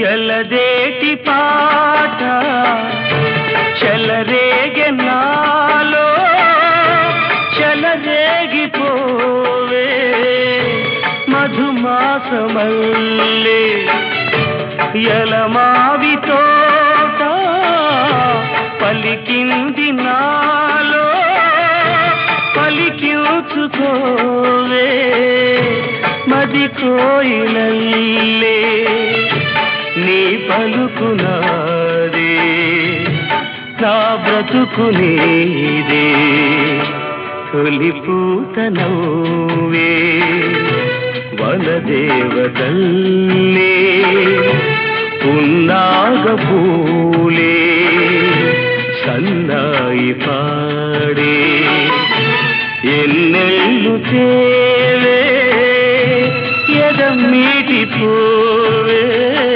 ఎలదేటి పాట చెలరేగె నాలో చెలరేగిపోవే మధుమాసమల్లే ఎలమావి తోట పలికింది నాలో పలికించుకోవే మది కోయిలల్లే నీ పలుకునాదే నా బ్రతుకు నీదే తొలి పూత నవ్వే వనదేవతల్లే పున్నాగ పూలే సన్నాయి పాడే ఎన్నెల్లు